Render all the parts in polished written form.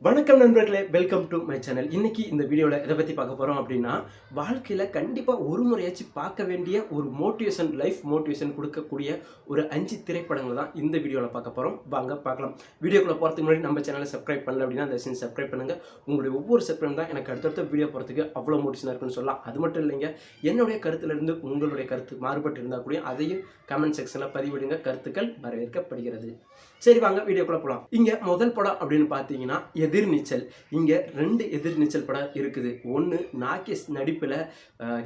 வணக்கம் நண்பர்களே, welcome to my channel. இன்னைக்கு இந்த வீடியோவில் எதை பற்றி பார்க்க போகிறோம் அப்படின்னா, வாழ்க்கையில் கண்டிப்பாக ஒரு முறையாச்சும் பார்க்க வேண்டிய ஒரு மோட்டிவேஷன், லைஃப் மோட்டிவேஷன் கொடுக்கக்கூடிய ஒரு 5 திரைப்படங்கள் தான் இந்த வீடியோவில் பார்க்க போகிறோம். வாங்க பார்க்கலாம். வீடியோக்குள்ளே போகிறதுக்கு முன்னாடி நம்ம சேனலை சப்ஸ்கிரைப் பண்ணல அப்படின்னா அந்த விஷயம் சப்ஸ்கிரைப் பண்ணுங்கள். உங்களுடைய ஒவ்வொரு சப்ஸ்கிரைப் தான் எனக்கு அடுத்தடுத்த வீடியோ போகிறதுக்கு அவ்வளோ மோட்டிவேஷனாக இருக்குன்னு சொல்லலாம். அது மட்டும் இல்லைங்க, என்னுடைய கருத்துலேருந்து உங்களுடைய கருத்து மாறுபட்டு இருந்தால் கூட அதையும் கமெண்ட் செக்ஷனில் பதிவிடுங்க. கருத்துக்கள் வரவேற்கப்படுகிறது. சரி, வாங்க வீடியோக்குள்ளே போகலாம். இங்கே முதல் படம் அப்படின்னு பார்த்தீங்கன்னா எதிர்நீச்சல். இங்கே 2 எதிர்நீச்சல் படம் இருக்குது. ஒன்று நாகேஷ் நடிப்பில்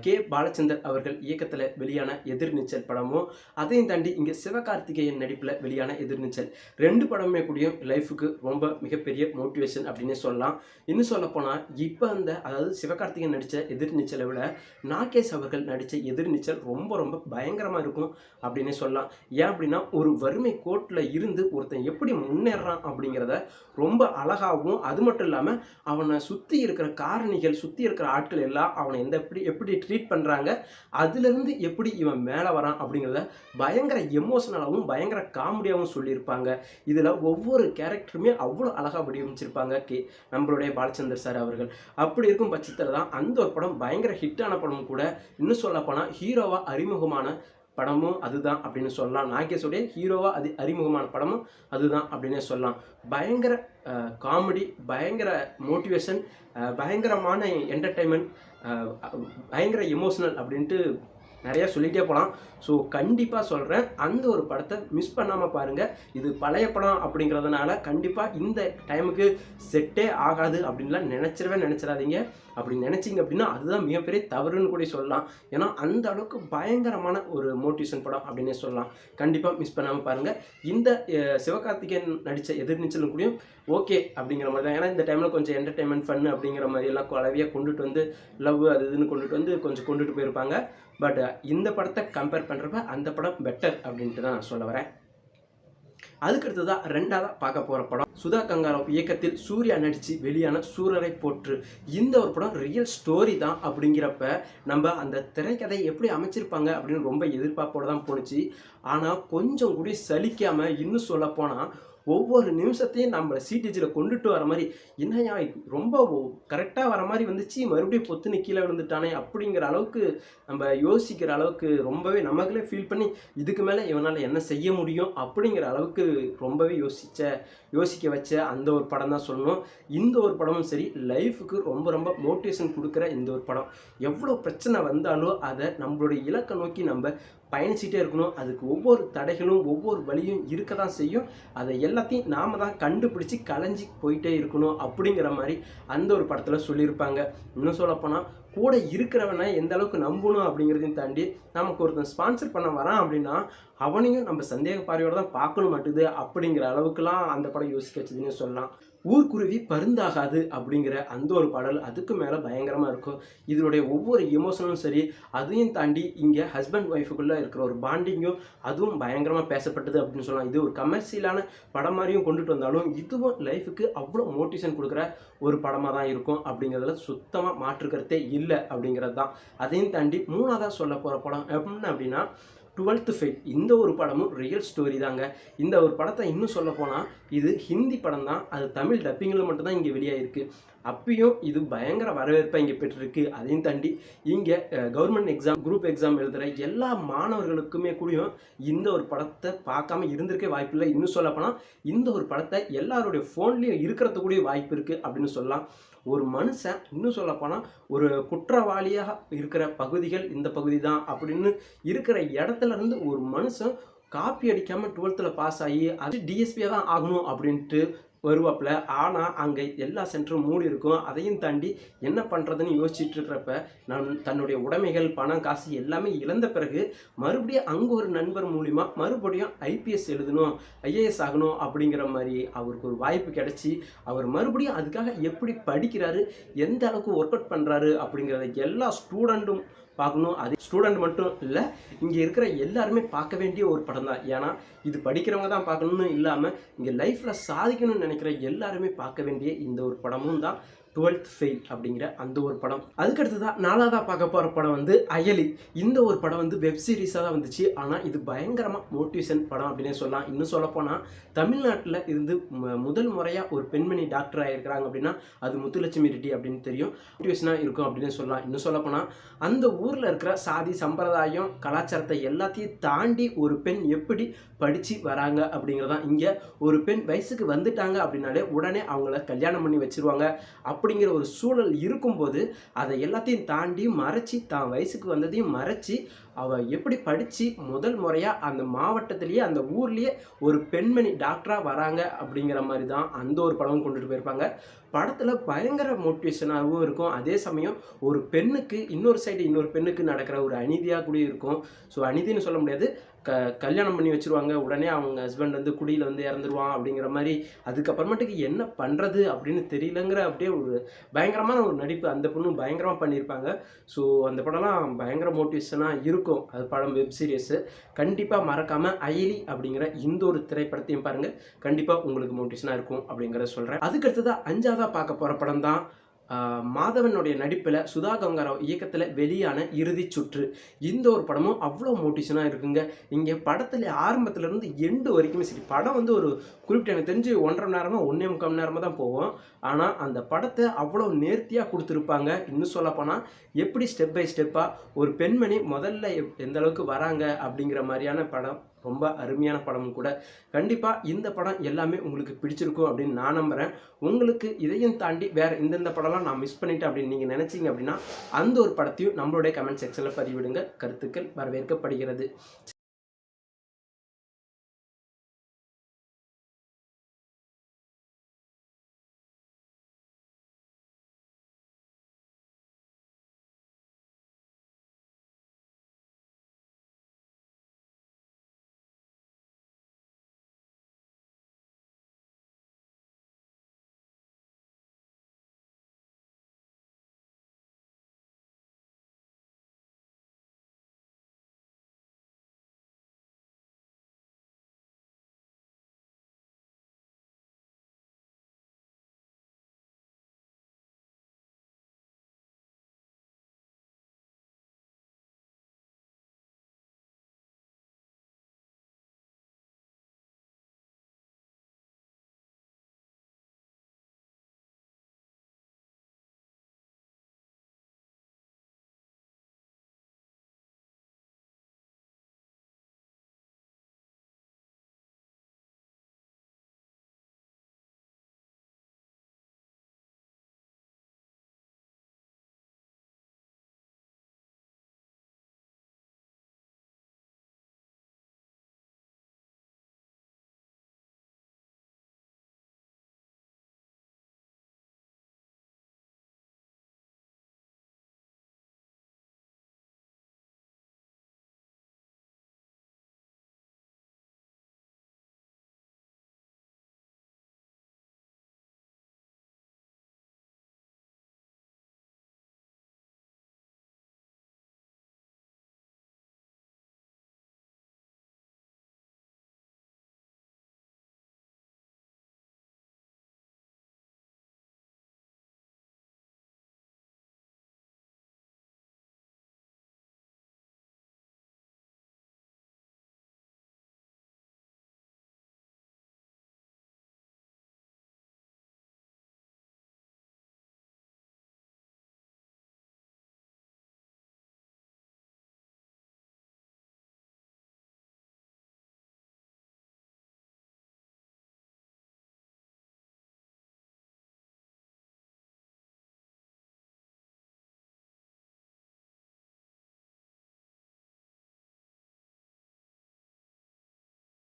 கே பாலச்சந்தர் அவர்கள் இயக்கத்தில் வெளியான எதிர்நீச்சல் படமும், அதையும் தாண்டி இங்கே சிவகார்த்திகேயன் நடிப்பில் வெளியான எதிர்நீச்சல். 2 படமே கூடியும் லைஃபுக்கு ரொம்ப மிகப்பெரிய மோட்டிவேஷன் அப்படின்னு சொல்லலாம். இன்னும் சொல்லப்போனால் இப்போ அதாவது சிவகார்த்திகேயன் நடித்த எதிர்நீச்சலை விட நாகேஷ் அவர்கள் நடித்த எதிர்நீச்சல் ரொம்ப ரொம்ப பயங்கரமாக இருக்கும் அப்படின்னு சொல்லலாம். ஏன் அப்படின்னா, ஒரு வறுமை கோட்டில் இருந்து ஒருத்தன் எப்படி முன்னேறான் அப்படிங்கிறத ரொம்ப அழகாகவும், அது மட்டும் இல்லாமல் அவனை சுற்றி இருக்கிற காரணிகள், சுற்றி இருக்கிற ஆட்கள் எல்லாம் அவனை எப்படி ட்ரீட் பண்ணுறாங்க, அதுலேருந்து எப்படி இவன் மேலே வரான் அப்படிங்கிறத பயங்கர எமோஷனலாகவும் பயங்கர காமெடியாகவும் சொல்லியிருப்பாங்க. இதில் ஒவ்வொரு கேரக்டருமே அவ்வளோ அழகாக வடிவமைச்சிருப்பாங்க நம்மளுடைய பாலச்சந்தர் சார் அவர்கள். அப்படி இருக்கும் பட்சத்தில் தான் அந்த ஒரு படம் பயங்கர ஹிட்டான படமும் கூட. இன்னும் சொல்லப்போனால் ஹீரோவாக அறிமுகமான படமும் அதுதான் அப்படின்னு சொல்லலாம். நாகேஷோடைய ஹீரோவாக அறிமுகமான படமும் அதுதான் அப்படின்னே சொல்லலாம். பயங்கர காமெடி, பயங்கர மோட்டிவேஷன், பயங்கரமான என்டர்டெயின்மெண்ட், பயங்கர எமோஷனல் அப்படின்ட்டு நிறையா சொல்லிகிட்டே போகலாம். ஸோ கண்டிப்பாக சொல்கிறேன், அந்த ஒரு படத்தை மிஸ் பண்ணாமல் பாருங்கள். இது பழைய படம் அப்படிங்கிறதுனால கண்டிப்பாக இந்த டைமுக்கு செட்டே ஆகாது அப்படின்லாம் நினச்சிடாதீங்க. அப்படி நினச்சிங்க அப்படின்னா அதுதான் மிகப்பெரிய தவறுன்னு கூட சொல்லலாம். ஏன்னா அந்த அளவுக்கு பயங்கரமான ஒரு மோட்டிவேஷன் படம் அப்படின்னே சொல்லலாம். கண்டிப்பாக மிஸ் பண்ணாமல் பாருங்கள். இந்த சிவகார்த்திகேயன் நடித்த எதிர்நீச்சலும் கூடயும் ஓகே அப்படிங்கிற மாதிரி தான். ஏன்னா இந்த டைமில் கொஞ்சம் என்டர்டெயின்மெண்ட் ஃபன் அப்படிங்கிற மாதிரியெல்லாம் கலவையாக கொண்டுட்டு வந்து லவ் அது இதுன்னு கொண்டுட்டு போயிருப்பாங்க. பட் இந்த படத்தை கம்பேர் பண்ணுறப்ப அந்த படம் பெட்டர் அப்படின்ட்டு தான் நான் சொல்ல வரேன். அதுக்கடுத்ததான் 2ஆவதாக பார்க்க போகிற படம் சுதா கங்காராவ் இயக்கத்தில் சூர்யா நடித்து வெளியான சூரரை போற்று. இந்த ஒரு படம் ரியல் ஸ்டோரி தான் அப்படிங்கிறப்ப நம்ம அந்த திரைக்கதை எப்படி அமைச்சிருப்பாங்க அப்படின்னு ரொம்ப எதிர்பார்ப்போடு தான் போணுச்சு. ஆனால் கொஞ்சம் கூட சலிக்காமல், இன்னும் சொல்லப்போனால் ஒவ்வொரு நிமிஷத்தையும் நம்மளை சிடிஜியில் கொண்டுட்டு வர மாதிரி, என்னையா ரொம்ப கரெக்டாக வர மாதிரி வந்துச்சு, மறுபடியும் பொத்துன்னு கீழே விழுந்துட்டானே அப்படிங்கிற அளவுக்கு நம்ம யோசிக்கிற அளவுக்கு ரொம்பவே நமக்குள்ளே ஃபீல் பண்ணி இதுக்கு மேலே இவனால் என்ன செய்ய முடியும் அப்படிங்கிற அளவுக்கு ரொம்பவே யோசிக்க வச்ச அந்த ஒரு படம் தான் சொல்லணும். இந்த ஒரு படமும் சரி, லைஃபுக்கு ரொம்ப ரொம்ப மோட்டிவேஷன் கொடுக்குற இந்த ஒரு படம். எவ்வளோ பிரச்சனை வந்தாலும் அதை நம்மளுடைய இலக்கை நோக்கி நம்ம பயணிச்சுட்டே இருக்கணும். அதுக்கு ஒவ்வொரு தடைகளும் ஒவ்வொரு வழியும் இருக்க தான் செய்யும். அதை எல்லாத்தையும் நாம் தான் கண்டுபிடிச்சி கலைஞ்சி போயிட்டே இருக்கணும் அப்படிங்கிற மாதிரி அந்த ஒரு படத்தில் சொல்லியிருப்பாங்க. இன்னும் சொல்லப்போனால் கூட இருக்கிறவனை எந்த அளவுக்கு நம்பணும் அப்படிங்கிறதையும் தாண்டி, நமக்கு ஒருத்தன் ஸ்பான்சர் பண்ண வரான் அப்படின்னா அவனையும் நம்ம சந்தேக பார்வையோடு தான் பார்க்கணும் மாட்டுது அப்படிங்கிற அளவுக்குலாம் அந்த படம் யோசிக்க வச்சதுன்னு சொல்லலாம். ஊர்க்குருவி பருந்தாகாது அப்படிங்கிற அந்த ஒரு பாடல் அதுக்கு மேலே பயங்கரமாக இருக்கும். இதனுடைய ஒவ்வொரு எமோஷனும் சரி, அதையும் தாண்டி இங்கே ஹஸ்பண்ட் ஒய்ஃபுக்குள்ளே இருக்கிற ஒரு பாண்டிங்கும் அதுவும் பயங்கரமாக பேசப்பட்டது அப்படின்னு சொல்லலாம். இது ஒரு கமர்ஷியலான படம் மாதிரியும் கொண்டுட்டு வந்தாலும் இதுவும் லைஃபுக்கு அவ்வளோ மோட்டிவேஷன் கொடுக்குற ஒரு படமாக தான் இருக்கும் அப்படிங்கிறதுல சுத்தமாக மாற்றுக்கிறதே இல்லை அப்படிங்கிறது தான். அதையும் தாண்டி 3ஆவதாக சொல்ல போகிற படம் அப்படின்னா 12th ஃபெயில். இந்த ஒரு படமும் ரியல் ஸ்டோரி தாங்க. இந்த ஒரு படத்தை இன்னும் சொல்ல போனால் இது ஹிந்தி படம் தான். அது தமிழ் டப்பிங்கில் மட்டும்தான் இங்கே வெளியாகிருக்கு. அப்பயும் இது பயங்கர வரவேற்பை இங்கே பெற்றிருக்கு. அதையும் தாண்டி இங்கே கவர்மெண்ட் எக்ஸாம், குரூப் எக்ஸாம் எழுதுகிற எல்லா மாணவர்களுக்குமே கூடயும் இந்த ஒரு படத்தை பார்க்காம இருந்திருக்கே வாய்ப்பு இல்லை. இன்னும் சொல்லப்போனால் இந்த ஒரு படத்தை எல்லாருடைய ஃபோன்லேயும் இருக்கிறது கூடிய வாய்ப்பு இருக்குது அப்படின்னு சொல்லலாம். ஒரு மனுஷன் இன்னும் சொல்லப்போனால் ஒரு குற்றவாளியாக இருக்கிற பகுதிகள் இந்த பகுதி தான் அப்படின்னு இருக்கிற இடத்துல இருந்து ஒரு மனுஷன் காப்பி அடிக்காமல் 12th பாஸ் ஆகி அது டிஎஸ்பியாக தான் ஆகணும் அப்படின்ட்டு வருவாப்பில். ஆனால் அங்கே எல்லா சென்டரும் மூடி இருக்கும். அதையும் தாண்டி என்ன பண்ணுறதுன்னு யோசிச்சுட்டு இருக்கிறப்ப தன்னுடைய உடைமைகள், பணம், காசு எல்லாமே இழந்த பிறகு மறுபடியும் அங்கே ஒரு நண்பர் மூலிமா மறுபடியும் ஐபிஎஸ் எழுதணும், ஐஏஎஸ் ஆகணும் அப்படிங்கிற மாதிரி அவருக்கு ஒரு வாய்ப்பு கிடச்சி அவர் மறுபடியும் அதுக்காக எப்படி படிக்கிறாரு, எந்த அளவுக்கு ஒர்க் அவுட் பண்ணுறாரு அப்படிங்கிறத எல்லா ஸ்டூடெண்ட்டும் பார்க்கணும். அது ஸ்டூடெண்ட் மட்டும் இல்லை, இங்கே இருக்கிற எல்லாருமே பார்க்க வேண்டிய ஒரு படம் தான். ஏன்னா இது படிக்கிறவங்க தான் பார்க்கணுன்னு இல்லாமல் இங்கே லைஃப்பில் சாதிக்கணும்னு நினைக்கிற எல்லாருமே பார்க்க வேண்டிய இந்த ஒரு படமும் தான் டுவெல்த் ஃபெயில் அப்படிங்கிற அந்த ஒரு படம். அதுக்கடுத்ததான் 4வதா பார்க்க போகிற படம் வந்து அயலி. இந்த ஒரு படம் வந்து வெப் சீரிஸாக தான் வந்துச்சு. ஆனால் இது பயங்கரமாக மோட்டிவேஷன் படம் அப்படின்னே சொல்லலாம். இன்னும் சொல்லப்போனால் தமிழ்நாட்டில் இருந்து முதல் முறையாக ஒரு பெண்மணி டாக்டர் ஆகிருக்கிறாங்க அப்படின்னா அது முத்துலட்சுமி ரெட்டி அப்படின்னு தெரியும். மோட்டிவேஷனாக இருக்கும் அப்படின்னு சொல்லலாம். இன்னும் சொல்லப்போனால் அந்த ஊரில் இருக்கிற சாதி சம்பிரதாயம் கலாச்சாரத்தை எல்லாத்தையும் தாண்டி ஒரு பெண் எப்படி படித்து வராங்க அப்படிங்கிறதான். இங்கே ஒரு பெண் வயசுக்கு வந்துட்டாங்க அப்படின்னாலே உடனே அவங்கள கல்யாணம் பண்ணி வச்சிருவாங்க. அப்படிங்கிற ஒரு சூழல் இருக்கும்போது அதை எல்லாத்தையும் தாண்டி மறைச்சி தான் வயசுக்கு வந்ததையும் மறைச்சி அவள் எப்படி படித்து முதல் முறையாக அந்த மாவட்டத்திலேயே அந்த ஊர்லேயே ஒரு பெண்மணி டாக்டராக வராங்க அப்படிங்கிற மாதிரி தான் அந்த ஒரு படமும் கொண்டுட்டு போயிருப்பாங்க. படத்தில் பயங்கர மோட்டிவேஷனாகவும் இருக்கும். அதே சமயம் ஒரு பெண்ணுக்கு இன்னொரு பெண்ணுக்கு நடக்கிற ஒரு அநீதியாக கூட இருக்கும். ஸோ அநீதின்னு சொல்ல முடியாது, கல்யாணம் பண்ணி வச்சுருவாங்க. உடனே அவங்க ஹஸ்பண்ட் வந்து குடியில் வந்து இறந்துருவான் அப்படிங்கிற மாதிரி. அதுக்கப்புறமேட்டுக்கு என்ன பண்ணுறது அப்படின்னு தெரியலங்கிற அப்படியே ஒரு பயங்கரமான ஒரு நடிப்பு அந்த பொண்ணு பயங்கரமாக பண்ணியிருப்பாங்க. ஸோ அந்த படம்லாம் பயங்கர மோட்டிவேஷனாக இருக்கும். அது படம் வெப் சீரிஸு. கண்டிப்பாக மறக்காமல் அயலி அப்படிங்கிற இந்த ஒரு திரைப்படத்தையும் பாருங்கள். கண்டிப்பாக உங்களுக்கு மோட்டிவேஷனாக இருக்கும் அப்படிங்கிறத சொல்கிறேன். அதுக்கடுத்ததாக 5வதா பார்க்க போகிற படம் தான் மாதவனுடைய நடிப்பில் சுதா கங்காராவ் இயக்கத்தில் வெளியான இறுதிச் சுற்று. இந்த ஒரு படமும் அவ்வளோ மோட்டிவேஷனாக இருக்குங்க. இங்கே படத்தில் ஆரம்பத்துலேருந்து எண்டு வரைக்குமே சரி, படம் வந்து ஒரு குறிப்பிட்ட எனக்கு தெரிஞ்சு 1.5 மணி நேரமாக 1.25 மணி நேரமாக தான் போவோம். ஆனால் அந்த படத்தை அவ்வளோ நேர்த்தியாக கொடுத்துருப்பாங்க. இன்னும் சொல்லப்போனால் எப்படி ஸ்டெப் பை ஸ்டெப்பாக ஒரு பெண்மணி முதல்ல எந்த அளவுக்கு வராங்க அப்படிங்கிற மாதிரியான படம். ரொம்ப அருமையான படமும் கூட. கண்டிப்பாக இந்த படம் எல்லாமே உங்களுக்கு பிடிச்சிருக்கும் அப்படின்னு நான் நம்புகிறேன். உங்களுக்கு இதையும் தாண்டி வேறு இந்தந்த படம்லாம் நான் மிஸ் பண்ணிட்டேன் அப்படின்னு நீங்கள் நினச்சிங்க அப்படின்னா அந்த ஒரு படத்தையும் நம்மளுடைய கமெண்ட் செக்ஷனில் பதிவிடுங்க. கருத்துக்கள் வரவேற்கப்படுகிறது.